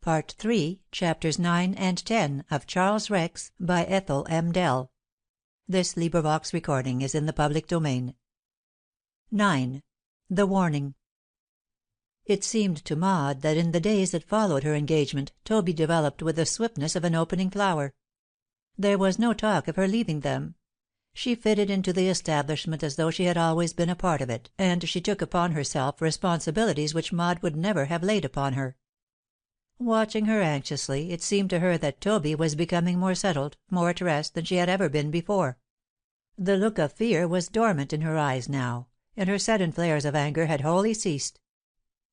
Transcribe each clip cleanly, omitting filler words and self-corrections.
Part 3, Chapters 9 and 10 of Charles Rex by Ethel M. Dell. This recording is in the public domain. 9. The Warning. It seemed to Maude that in the days that followed her engagement Toby developed with the swiftness of an opening flower. There was no talk of her leaving them. She fitted into the establishment as though she had always been a part of it, and she took upon herself responsibilities which Maude would never have laid upon her. Watching her anxiously, it seemed to her that Toby was becoming more settled, more at rest, than she had ever been before. The look of fear was dormant in her eyes now, and her sudden flares of anger had wholly ceased.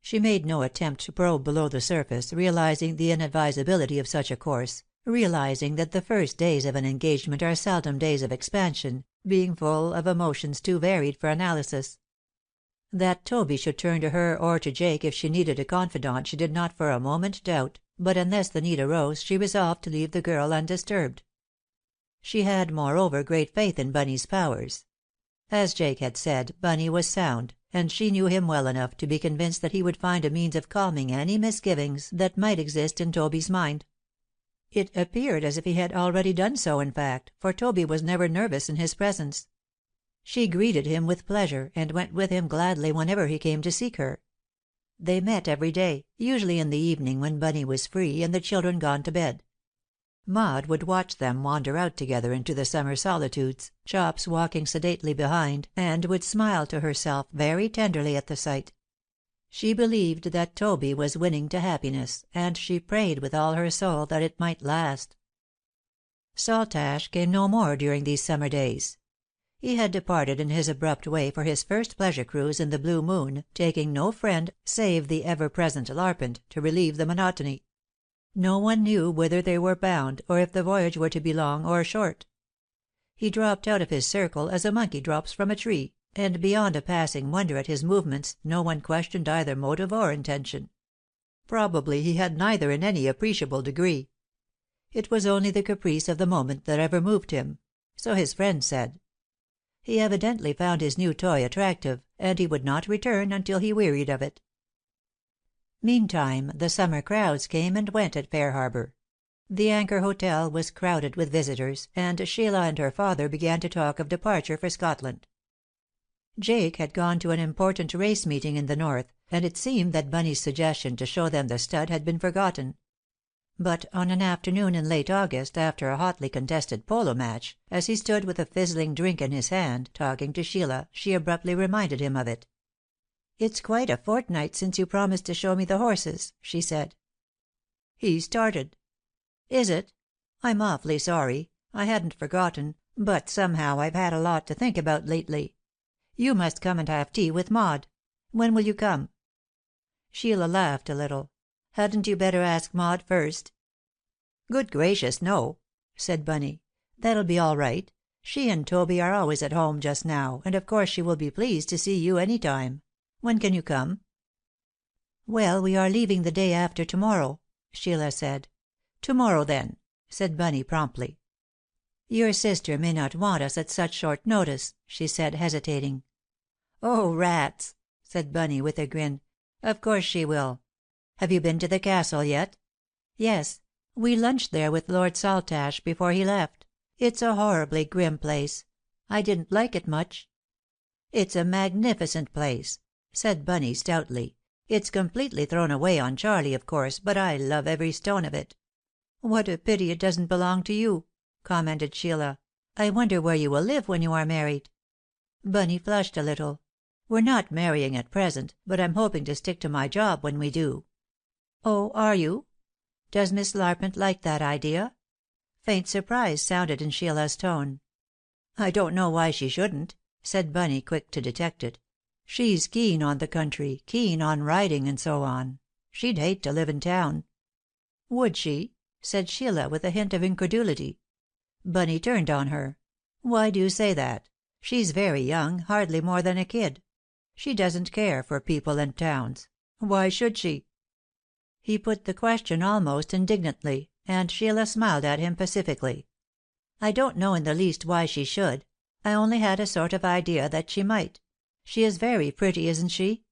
She made no attempt to probe below the surface, realizing the inadvisability of such a course, realizing that the first days of an engagement are seldom days of expansion, being full of emotions too varied for analysis. That Toby should turn to her or to Jake if she needed a confidant she did not for a moment doubt, but unless the need arose she resolved to leave the girl undisturbed. She had, moreover, great faith in Bunny's powers. As Jake had said, Bunny was sound, and she knew him well enough to be convinced that he would find a means of calming any misgivings that might exist in Toby's mind. It appeared as if he had already done so, in fact, for Toby was never nervous in his presence. She greeted him with pleasure, and went with him gladly whenever he came to seek her. They met every day, usually in the evening when Bunny was free and the children gone to bed. Maude would watch them wander out together into the summer solitudes, Chops walking sedately behind, and would smile to herself very tenderly at the sight. She believed that Toby was winning to happiness, and she prayed with all her soul that it might last. Saltash came no more during these summer days. He had departed in his abrupt way for his first pleasure cruise in the Blue Moon, taking no friend save the ever-present Larpent to relieve the monotony. No one knew whither they were bound, or if the voyage were to be long or short. He dropped out of his circle as a monkey drops from a tree, and beyond a passing wonder at his movements no one questioned either motive or intention. Probably he had neither in any appreciable degree. It was only the caprice of the moment that ever moved him, so his friends said. He evidently found his new toy attractive, and he would not return until he wearied of it. Meantime the summer crowds came and went at Fairharbor. The Anchor Hotel was crowded with visitors, and Sheila and her father began to talk of departure for Scotland. Jake had gone to an important race meeting in the north, and it seemed that Bunny's suggestion to show them the stud had been forgotten. But on an afternoon in late August, after a hotly contested polo match, as he stood with a fizzling drink in his hand, talking to Sheila, she abruptly reminded him of it. "It's quite a fortnight since you promised to show me the horses," she said. He started. "Is it? I'm awfully sorry. I hadn't forgotten, but somehow I've had a lot to think about lately. You must come and have tea with Maude. When will you come?" Sheila laughed a little. "Hadn't you better ask Maude first?" "Good gracious, no," said Bunny. "That'll be all right. She and Toby are always at home just now, and of course she will be pleased to see you any time. When can you come?" "Well, we are leaving the day after to morrow," Sheila said. "To morrow, then," said Bunny promptly. "Your sister may not want us at such short notice," she said, hesitating. "Oh, rats!" said Bunny, with a grin. "Of course she will. Have you been to the castle yet?" "Yes. We lunched there with Lord Saltash before he left. It's a horribly grim place. I didn't like it much." "It's a magnificent place," said Bunny, stoutly. "It's completely thrown away on Charlie, of course, but I love every stone of it." "What a pity it doesn't belong to you," commented Sheila. "I wonder where you will live when you are married." Bunny flushed a little. "We're not marrying at present, but I'm hoping to stick to my job when we do." "Oh, are you? Does Miss Larpent like that idea?" Faint surprise sounded in Sheila's tone. "I don't know why she shouldn't," said Bunny, quick to detect it. "She's keen on the country, keen on riding, and so on. She'd hate to live in town." "Would she?" said Sheila, with a hint of incredulity. Bunny turned on her. "Why do you say that? She's very young, hardly more than a kid. She doesn't care for people and towns. Why should she?" He put the question almost indignantly, and Sheila smiled at him pacifically. "I don't know in the least why she should. I only had a sort of idea that she might. She is very pretty, isn't she?"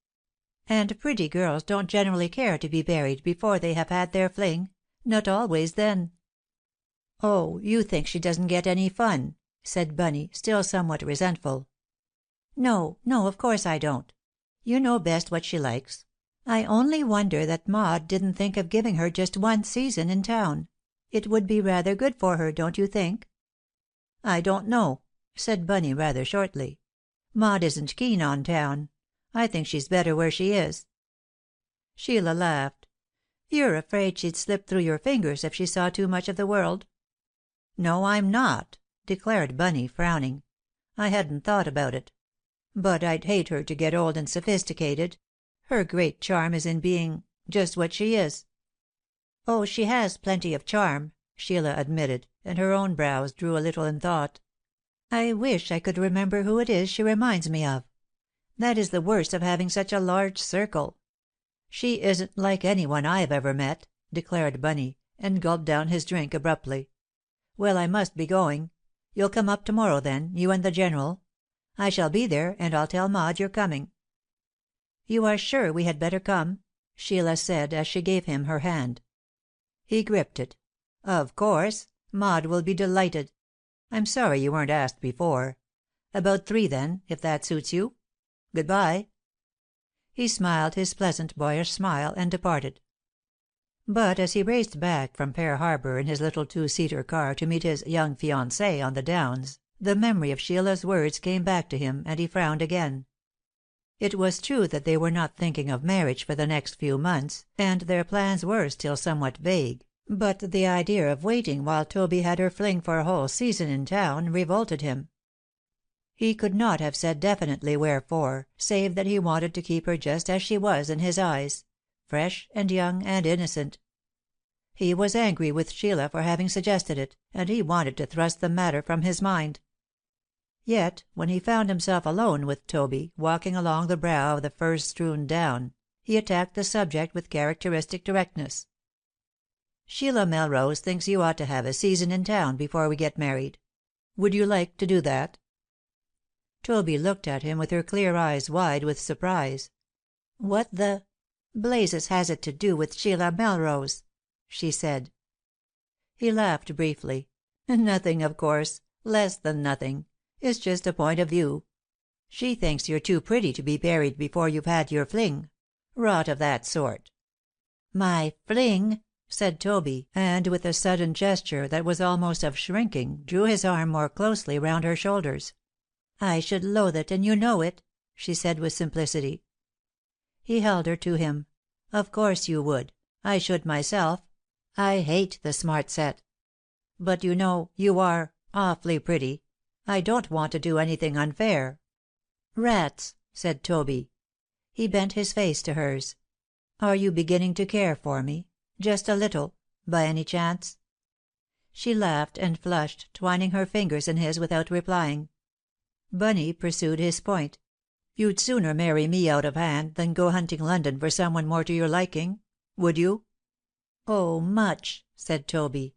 And pretty girls don't generally care to be buried before they have had their fling, not always then." "Oh, you think she doesn't get any fun," said Bunny, still somewhat resentful. "No, no, of course I don't. You know best what she likes. I only wonder that Maud didn't think of giving her just one season in town. It would be rather good for her, don't you think?" "I don't know," said Bunny, rather shortly. "Maud isn't keen on town. I think she's better where she is." Sheila laughed. "You're afraid she'd slip through your fingers if she saw too much of the world." "No, I'm not," declared Bunny, frowning. "I hadn't thought about it. But I'd hate her to get old and sophisticated. Her great charm is in being just what she is." "Oh, she has plenty of charm," Sheila admitted, and her own brows drew a little in thought. "I wish I could remember who it is she reminds me of. That is the worst of having such a large circle. She isn't like anyone I've ever met," declared Bunny, and gulped down his drink abruptly. "Well, I must be going. You'll come up to morrow, then, you and the General? I shall be there, and I'll tell Maud you're coming." "You are sure we had better come?" Sheila said, as she gave him her hand. He gripped it. "Of course. Maud will be delighted. I'm sorry you weren't asked before. About 3, then, if that suits you. Good bye." He smiled his pleasant, boyish smile and departed. But as he raced back from Fair Harbour in his little 2-seater car to meet his young fiancée on the Downs, the memory of Sheila's words came back to him, and he frowned again. It was true that they were not thinking of marriage for the next few months, and their plans were still somewhat vague, but the idea of waiting while Toby had her fling for a whole season in town revolted him. He could not have said definitely wherefore, save that he wanted to keep her just as she was in his eyes, fresh and young and innocent. He was angry with Sheila for having suggested it, and he wanted to thrust the matter from his mind. Yet, when he found himself alone with Toby, walking along the brow of the furze-strewn down, he attacked the subject with characteristic directness. "Sheila Melrose thinks you ought to have a season in town before we get married. Would you like to do that?" Toby looked at him with her clear eyes wide with surprise. "What the blazes has it to do with Sheila Melrose?" she said. He laughed briefly. "Nothing, of course. Less than nothing. It's just a point of view. She thinks you're too pretty to be buried before you've had your fling. Rot of that sort." "My fling!" said Toby, and with a sudden gesture that was almost of shrinking drew his arm more closely round her shoulders. "I should loathe it, and you know it," she said with simplicity. He held her to him. "Of course you would. I should myself. I hate the smart set. But you know, you are awfully pretty. I don't want to do anything unfair." "Rats!" said Toby. He bent his face to hers. "Are you beginning to care for me? Just a little, by any chance?" She laughed and flushed, twining her fingers in his without replying. Bunny pursued his point. "You'd sooner marry me out of hand than go hunting London for someone more to your liking? Would you?" "Oh, much," said Toby.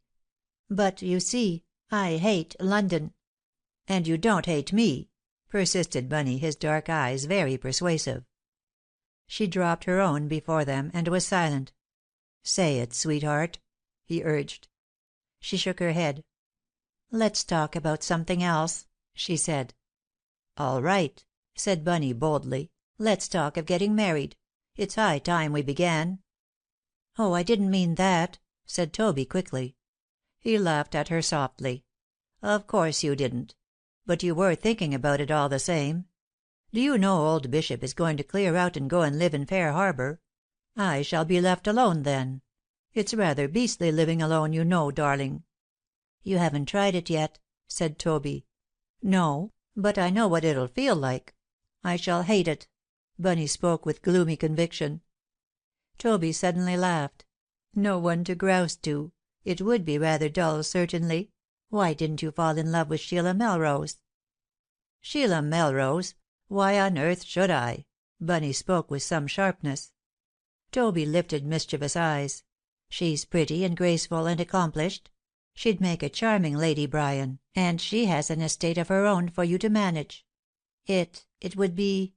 "But, you see, I hate London." "And you don't hate me," persisted Bunny, his dark eyes very persuasive. She dropped her own before them, and was silent. "Say it, sweetheart," he urged. She shook her head. "Let's talk about something else," she said. "All right," said Bunny, boldly. "Let's talk of getting married. It's high time we began." "Oh, I didn't mean that," said Toby quickly. He laughed at her softly. "Of course you didn't. But you were thinking about it all the same. Do you know old Bishop is going to clear out and go and live in Fair Harbour? I shall be left alone then. It's rather beastly living alone, you know, darling." "You haven't tried it yet," said Toby. "No, but I know what it'll feel like. I shall hate it." Bunny spoke with gloomy conviction. Toby suddenly laughed. "No one to grouse to. It would be rather dull, certainly. Why didn't you fall in love with Sheila Melrose?" "Sheila Melrose? Why on earth should I?" Bunny spoke with some sharpness. Toby lifted mischievous eyes. "She's pretty and graceful and accomplished. She'd make a charming lady, Brian, and she has an estate of her own for you to manage. It would be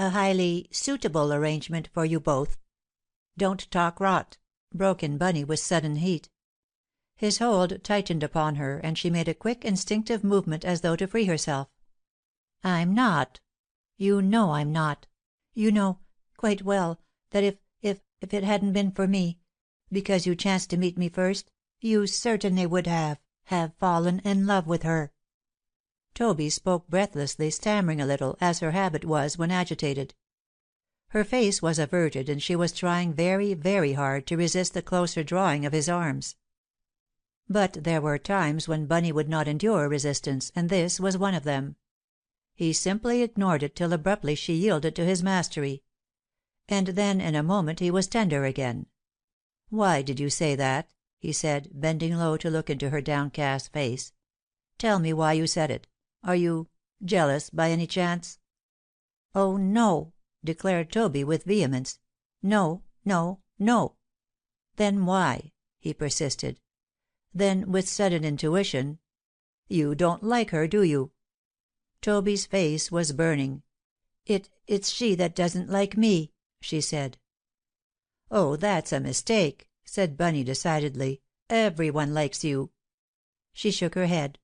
a highly suitable arrangement for you both." "Don't talk rot," broke in Bunny with sudden heat. His hold tightened upon her, and she made a quick, instinctive movement as though to free herself. "I'm not. You know I'm not. You know quite well that if it hadn't been for me, because you chanced to meet me first, you certainly would have fallen in love with her." Toby spoke breathlessly, stammering a little, as her habit was when agitated. Her face was averted, and she was trying very, very hard to resist the closer drawing of his arms. But there were times when Bunny would not endure resistance, and this was one of them. He simply ignored it till abruptly she yielded to his mastery. And then in a moment he was tender again. "Why did you say that?" he said, bending low to look into her downcast face. "Tell me why you said it. Are you jealous, by any chance?" "Oh, no," declared Toby with vehemence. "No, no, no." "Then why?" he persisted. Then, with sudden intuition, "You don't like her, do you?" Toby's face was burning. It's she that doesn't like me," she said. "Oh, that's a mistake," said Bunny decidedly. "Everyone likes you." She shook her head.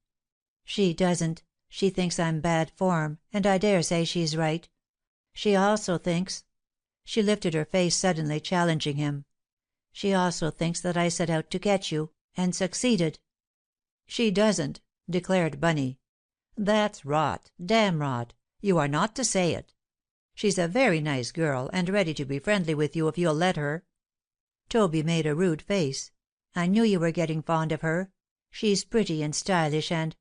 "She doesn't. She thinks I'm bad form, and I daresay she's right. She also thinks" she lifted her face suddenly, challenging him "she also thinks that I set out to get you, and succeeded." "She doesn't," declared Bunny. "That's rot, damn rot. You are not to say it. She's a very nice girl, and ready to be friendly with you if you'll let her." Toby made a rude face. "I knew you were getting fond of her. She's pretty and stylish and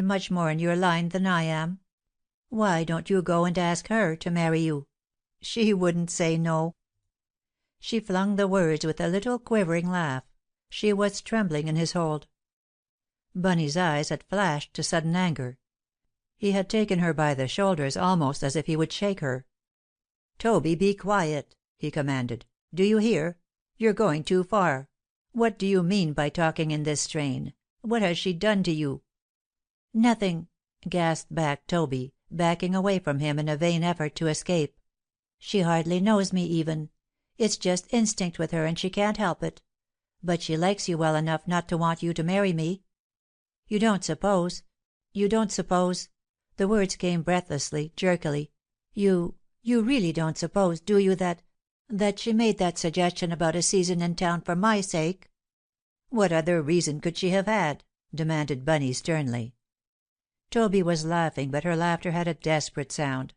much more in your line than I am. Why don't you go and ask her to marry you? She wouldn't say no." She flung the words with a little quivering laugh. She was trembling in his hold. Bunny's eyes had flashed to sudden anger. He had taken her by the shoulders almost as if he would shake her. "Toby, be quiet," he commanded. "Do you hear? You're going too far. What do you mean by talking in this strain? What has she done to you?" "Nothing," gasped back Toby, backing away from him in a vain effort to escape. "She hardly knows me, even. It's just instinct with her, and she can't help it. But she likes you well enough not to want you to marry me. You don't suppose the words came breathlessly, jerkily. You really don't suppose, do you, that she made that suggestion about a season in town for my sake?" "What other reason could she have had?" demanded Bunny sternly. Toby was laughing, but her laughter had a desperate sound.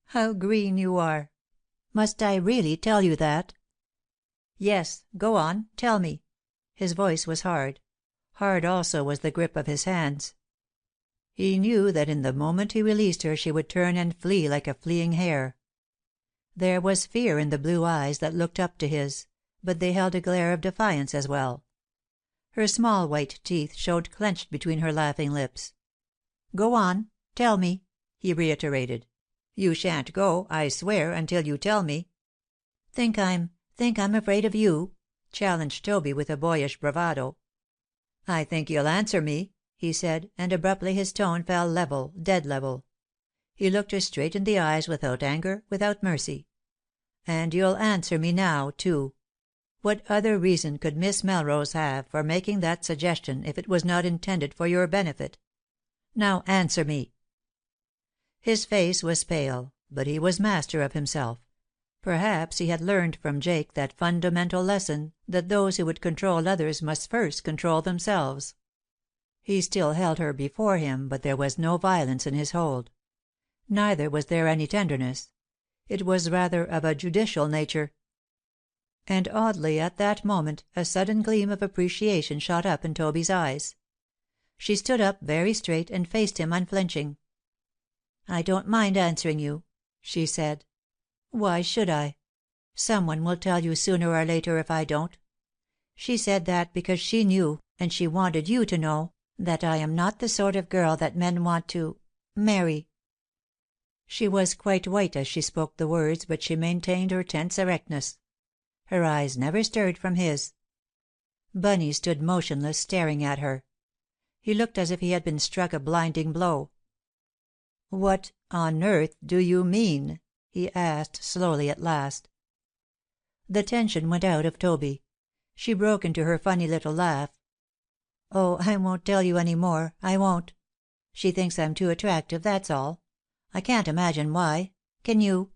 "How green you are!" "Must I really tell you that?" "Yes. Go on. Tell me." His voice was hard. Hard also was the grip of his hands. He knew that in the moment he released her she would turn and flee like a fleeing hare. There was fear in the blue eyes that looked up to his, but they held a glare of defiance as well. Her small white teeth showed clenched between her laughing lips. "Go on. Tell me," he reiterated. "You shan't go, I swear, until you tell me." Think I'm afraid of you?" challenged Toby with a boyish bravado. "I think you'll answer me," he said, and abruptly his tone fell level, dead level. He looked her straight in the eyes without anger, without mercy. "And you'll answer me now, too. What other reason could Miss Melrose have for making that suggestion if it was not intended for your benefit? Now answer me." His face was pale, but he was master of himself. Perhaps he had learned from Jake that fundamental lesson, that those who would control others must first control themselves. He still held her before him, but there was no violence in his hold. Neither was there any tenderness. It was rather of a judicial nature. And oddly, at that moment, a sudden gleam of appreciation shot up in Toby's eyes. She stood up very straight and faced him unflinching. "I don't mind answering you," she said. "Why should I? Someone will tell you sooner or later if I don't. She said that because she knew, and she wanted you to know, that I am not the sort of girl that men want to marry." She was quite white as she spoke the words, but she maintained her tense erectness. Her eyes never stirred from his. Bunny stood motionless, staring at her. He looked as if he had been struck a blinding blow. "What on earth do you mean?" he asked slowly at last. The tension went out of Toby. She broke into her funny little laugh. "Oh, I won't tell you any more. I won't. She thinks I'm too attractive, that's all. I can't imagine why. Can you?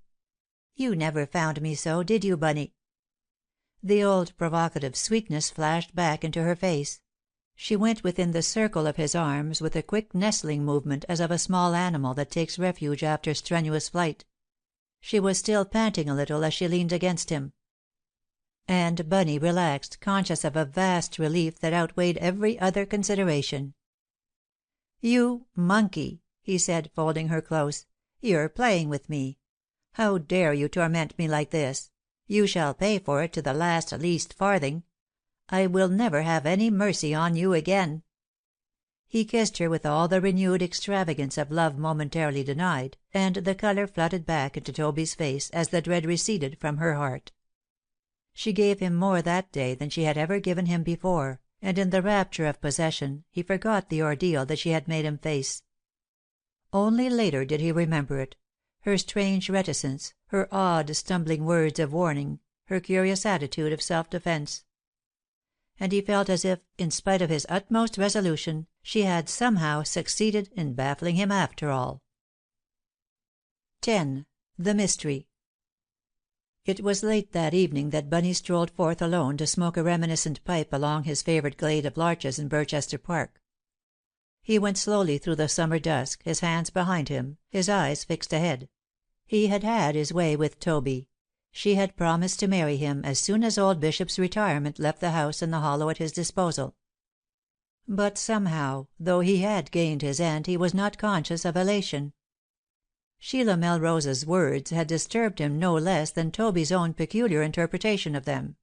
You never found me so, did you, Bunny?" The old provocative sweetness flashed back into her face. She went within the circle of his arms with a quick nestling movement as of a small animal that takes refuge after strenuous flight. She was still panting a little as she leaned against him. And Bunny relaxed, conscious of a vast relief that outweighed every other consideration. "You monkey," he said, folding her close. "You're playing with me. How dare you torment me like this? You shall pay for it to the last least farthing. I will never have any mercy on you again." He kissed her with all the renewed extravagance of love momentarily denied, and the colour flooded back into Toby's face as the dread receded from her heart. She gave him more that day than she had ever given him before, and in the rapture of possession he forgot the ordeal that she had made him face. Only later did he remember it, her strange reticence, her odd stumbling words of warning, her curious attitude of self-defence. And he felt as if, in spite of his utmost resolution, she had somehow succeeded in baffling him after all. 10. The Mystery. It was late that evening that Bunny strolled forth alone to smoke a reminiscent pipe along his favourite glade of larches in Birchester Park. He went slowly through the summer dusk, his hands behind him, his eyes fixed ahead. He had had his way with Toby. She had promised to marry him as soon as old Bishop's retirement left the house and the hollow at his disposal. But somehow, though he had gained his end, he was not conscious of elation. Sheila Melrose's words had disturbed him no less than Toby's own peculiar interpretation of them.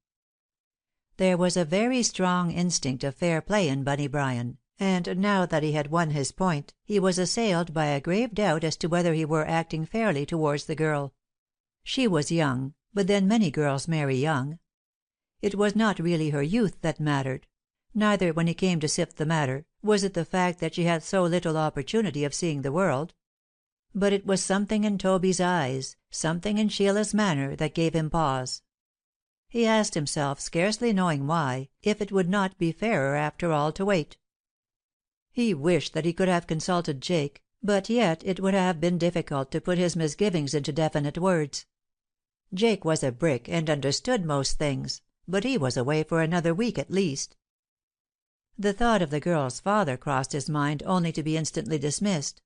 There was a very strong instinct of fair play in Bunny Bryan, and now that he had won his point he was assailed by a grave doubt as to whether he were acting fairly towards the girl. She was young, but then many girls marry young. It was not really her youth that mattered; neither, when he came to sift the matter, was it the fact that she had so little opportunity of seeing the world. But it was something in Toby's eyes, something in Sheila's manner, that gave him pause. He asked himself, scarcely knowing why, if it would not be fairer after all to wait. He wished that he could have consulted Jake, but yet it would have been difficult to put his misgivings into definite words. Jake was a brick and understood most things, but he was away for another week at least. The thought of the girl's father crossed his mind, only to be instantly dismissed.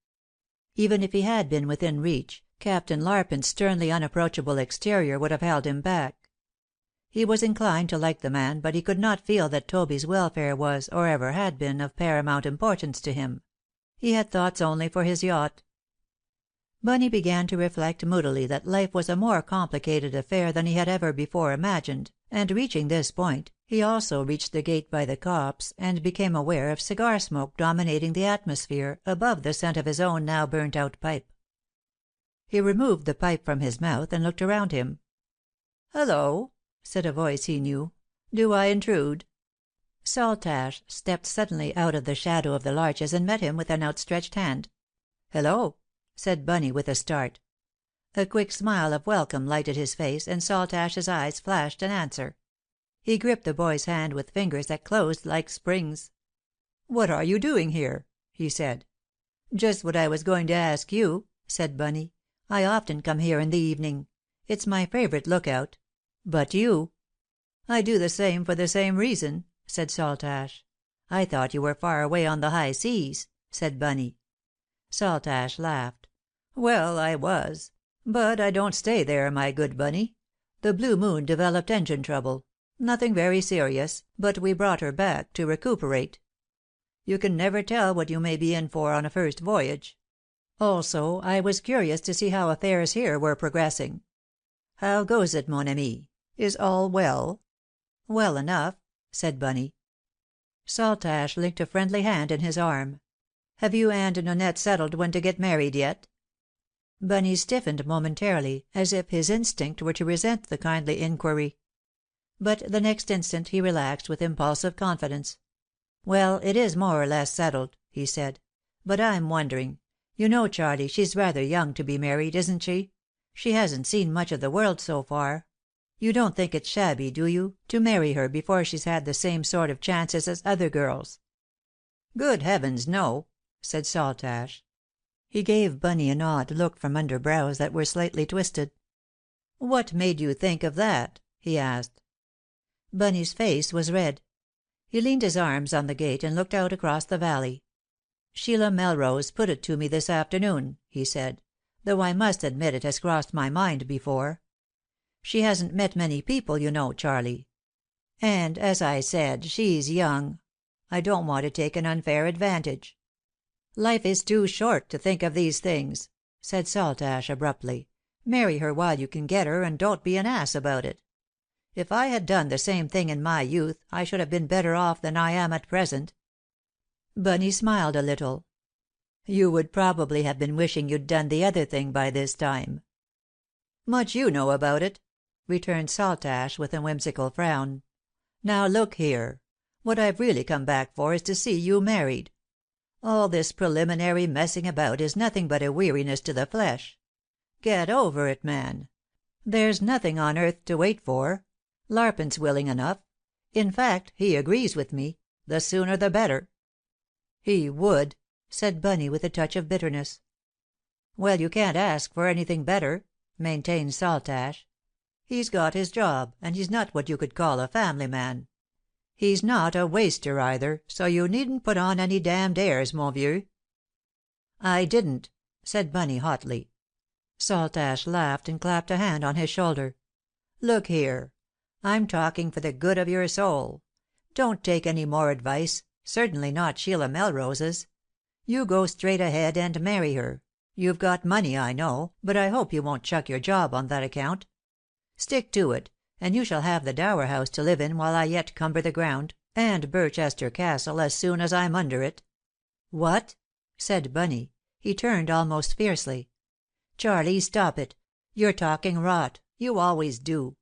Even if he had been within reach, Captain Larpin's sternly unapproachable exterior would have held him back. He was inclined to like the man, but he could not feel that Toby's welfare was, or ever had been, of paramount importance to him. He had thoughts only for his yacht. Bunny began to reflect moodily that life was a more complicated affair than he had ever before imagined, and reaching this point, he also reached the gate by the copse and became aware of cigar smoke dominating the atmosphere above the scent of his own now burnt-out pipe. He removed the pipe from his mouth and looked around him. "Hello," said a voice he knew. "Do I intrude?" Saltash stepped suddenly out of the shadow of the larches and met him with an outstretched hand. "Hello," said Bunny, with a start. A quick smile of welcome lighted his face, and Saltash's eyes flashed an answer. He gripped the boy's hand with fingers that closed like springs. "What are you doing here?" he said. "Just what I was going to ask you," said Bunny. "I often come here in the evening. It's my favourite lookout. But you—" "I do the same for the same reason," said Saltash. "I thought you were far away on the high seas," said Bunny. Saltash laughed. "Well, I was. But I don't stay there, my good Bunny. The Blue Moon developed engine trouble. Nothing very serious, but we brought her back to recuperate. You can never tell what you may be in for on a first voyage. Also, I was curious to see how affairs here were progressing. How goes it, mon ami? Is all well?" "Well enough," said Bunny. Saltash linked a friendly hand in his arm. "Have you and Nonette settled when to get married yet?" Bunny stiffened momentarily, as if his instinct were to resent the kindly inquiry. But the next instant he relaxed with impulsive confidence. "Well, it is more or less settled," he said. "But I'm wondering. You know, Charlie, she's rather young to be married, isn't she? She hasn't seen much of the world so far. You don't think it's shabby, do you, to marry her before she's had the same sort of chances as other girls?" "Good heavens, no," said Saltash. He gave Bunny an odd look from under brows that were slightly twisted. "What made you think of that?" he asked. Bunny's face was red. He leaned his arms on the gate and looked out across the valley. "Sheila Melrose put it to me this afternoon," he said, "though I must admit it has crossed my mind before. She hasn't met many people, you know, Charlie. And, as I said, she's young. I don't want to take an unfair advantage." "Life is too short to think of these things," said Saltash abruptly. "Marry her while you can get her, and don't be an ass about it. If I had done the same thing in my youth I should have been better off than I am at present." Bunny smiled a little. "You would probably have been wishing you'd done the other thing by this time." "Much you know about it," returned Saltash, with a whimsical frown. "Now look here. What I've really come back for is to see you married. All this preliminary messing about is nothing but a weariness to the flesh. Get over it, man. There's nothing on earth to wait for. Larpent's willing enough. In fact, he agrees with me. The sooner the better." "He would," said Bunny, with a touch of bitterness. "Well, you can't ask for anything better," maintained Saltash. "He's got his job, and he's not what you could call a family man. He's not a waster, either, so you needn't put on any damned airs, mon vieux." "I didn't," said Bunny, hotly. Saltash laughed and clapped a hand on his shoulder. "Look here. I'm talking for the good of your soul. Don't take any more advice, certainly not Sheila Melrose's. You go straight ahead and marry her. You've got money, I know, but I hope you won't chuck your job on that account. Stick to it, and you shall have the Dower House to live in while I yet cumber the ground, and Birchester Castle as soon as I'm under it." "What?" said Bunny. He turned almost fiercely. "Charlie, stop it. You're talking rot. You always do.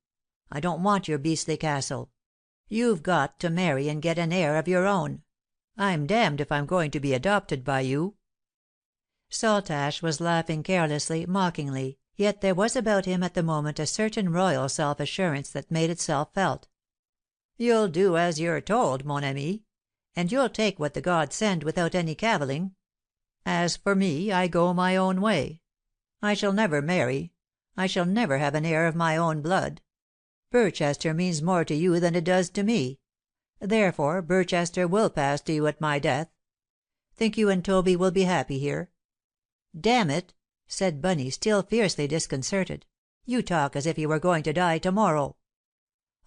I don't want your beastly castle. You've got to marry and get an heir of your own. I'm damned if I'm going to be adopted by you." Saltash was laughing carelessly, mockingly, yet there was about him at the moment a certain royal self-assurance that made itself felt. "You'll do as you're told, mon ami. And you'll take what the gods send without any cavilling. As for me, I go my own way. I shall never marry. I shall never have an heir of my own blood. Birchester means more to you than it does to me. Therefore Birchester will pass to you at my death. Think you and Toby will be happy here?" "Damn it," said Bunny, still fiercely disconcerted, "you talk as if you were going to die to morrow."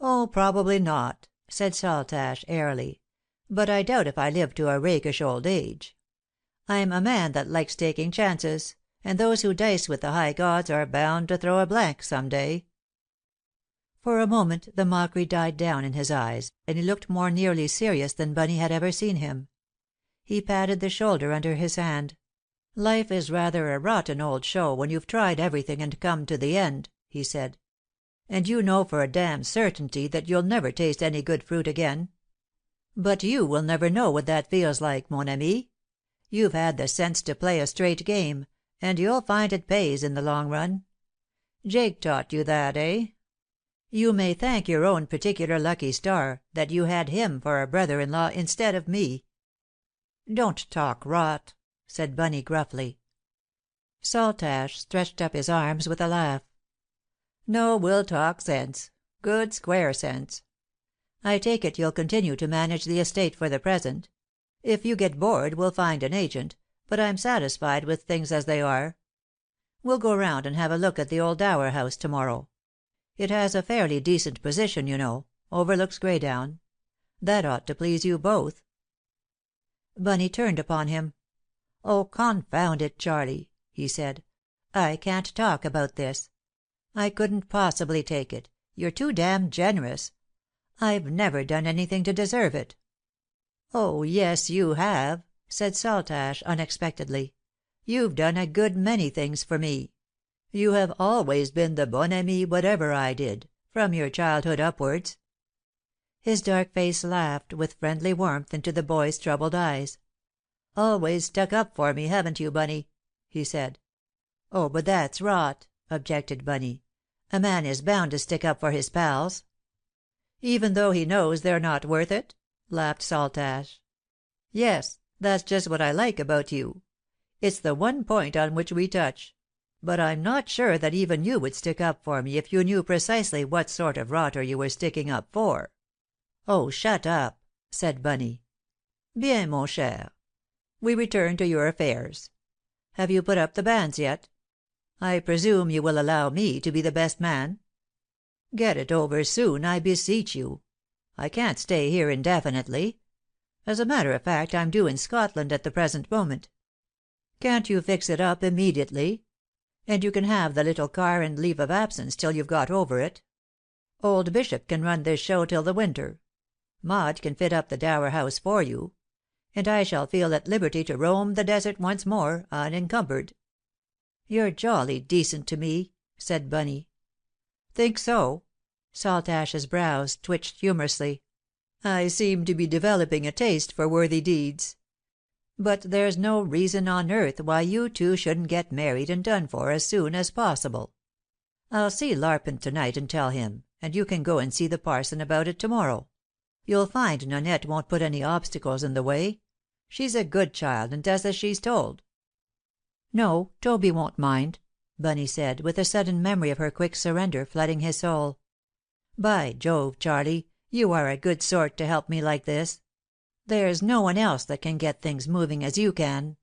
"Oh, probably not," said Saltash, airily. "But I doubt if I live to a rakish old age. I'm a man that likes taking chances, and those who dice with the high gods are bound to throw a blank some day." For a moment the mockery died down in his eyes, and he looked more nearly serious than Bunny had ever seen him. He patted the shoulder under his hand. "Life is rather a rotten old show when you've tried everything and come to the end," he said. "And you know for a damned certainty that you'll never taste any good fruit again. But you will never know what that feels like, mon ami. You've had the sense to play a straight game, and you'll find it pays in the long run. Jake taught you that, eh? You may thank your own particular lucky star that you had him for a brother-in-law instead of me." "Don't talk rot," said Bunny, gruffly. Saltash stretched up his arms with a laugh. "No, we'll talk sense. Good square sense. I take it you'll continue to manage the estate for the present. If you get bored we'll find an agent, but I'm satisfied with things as they are. We'll go round and have a look at the old Dower House to morrow. It has a fairly decent position, you know, overlooks Greydown. That ought to please you both." Bunny turned upon him. "Oh, confound it, Charlie," he said. "I can't talk about this. I couldn't possibly take it. You're too damned generous. I've never done anything to deserve it." "Oh, yes, you have," said Saltash, unexpectedly. "You've done a good many things for me. You have always been the bonne amie whatever I did, from your childhood upwards." His dark face laughed with friendly warmth into the boy's troubled eyes. "Always stuck up for me, haven't you, Bunny?" he said. "Oh, but that's rot. objected Bunny. "A man is bound to stick up for his pals." "Even though he knows they're not worth it?" laughed Saltash. "Yes, that's just what I like about you. It's the one point on which we touch. But I'm not sure that even you would stick up for me if you knew precisely what sort of rotter you were sticking up for." "Oh, shut up!" said Bunny. "Bien, mon cher. We return to your affairs. Have you put up the banns yet? I presume you will allow me to be the best man. Get it over soon, I beseech you. I can't stay here indefinitely. As a matter of fact, I'm due in Scotland at the present moment. Can't you fix it up immediately? And you can have the little car and leave of absence till you've got over it. Old Bishop can run this show till the winter. Maud can fit up the Dower House for you. And I shall feel at liberty to roam the desert once more, unencumbered." "You're jolly decent to me," said Bunny. "Think so?" Saltash's brows twitched humorously. "I seem to be developing a taste for worthy deeds. But there's no reason on earth why you two shouldn't get married and done for as soon as possible. I'll see Larpent to night and tell him, and you can go and see the parson about it to morrow. You'll find Nannette won't put any obstacles in the way. She's a good child and does as she's told." "No, Toby won't mind," Bunny said, with a sudden memory of her quick surrender flooding his soul. "By Jove, Charlie, you are a good sort to help me like this. There's no one else that can get things moving as you can."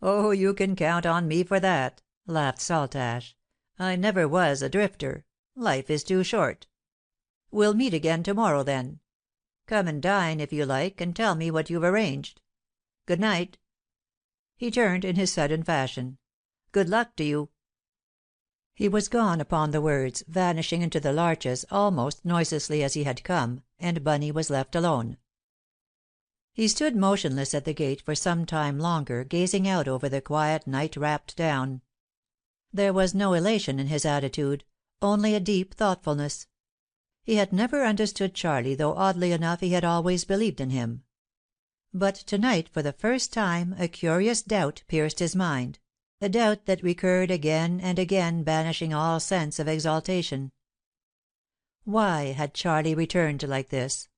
"Oh, you can count on me for that," laughed Saltash. "I never was a drifter. Life is too short. We'll meet again to morrow, then. Come and dine, if you like, and tell me what you've arranged. Good night." He turned in his sudden fashion. "Good luck to you." He was gone upon the words, vanishing into the larches almost noiselessly as he had come, and Bunny was left alone. He stood motionless at the gate for some time longer, gazing out over the quiet night-wrapped down. There was no elation in his attitude, only a deep thoughtfulness. He had never understood Charlie, though oddly enough he had always believed in him. But to night for the first time a curious doubt pierced his mind, a doubt that recurred again and again, banishing all sense of exaltation. Why had Charlie returned like this?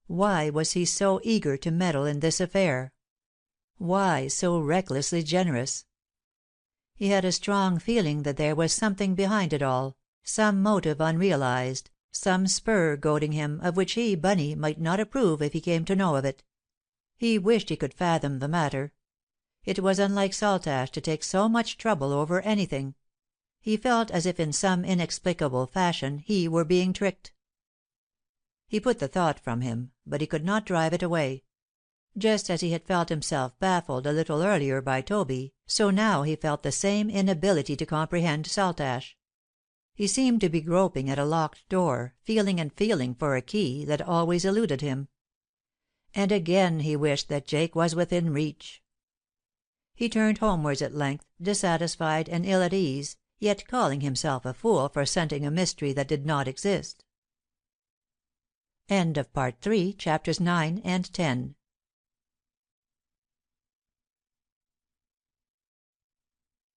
Why was he so eager to meddle in this affair? Why so recklessly generous? He had a strong feeling that there was something behind it all, some motive unrealized, some spur goading him, of which he, Bunny, might not approve if he came to know of it. He wished he could fathom the matter. It was unlike Saltash to take so much trouble over anything. He felt as if in some inexplicable fashion he were being tricked. He put the thought from him, but he could not drive it away. Just as he had felt himself baffled a little earlier by Toby, so now he felt the same inability to comprehend Saltash. He seemed to be groping at a locked door, feeling and feeling for a key that always eluded him. And again he wished that Jake was within reach. He turned homewards at length, dissatisfied and ill at ease, yet calling himself a fool for scenting a mystery that did not exist. End of Part 3, Chapters 9 and 10.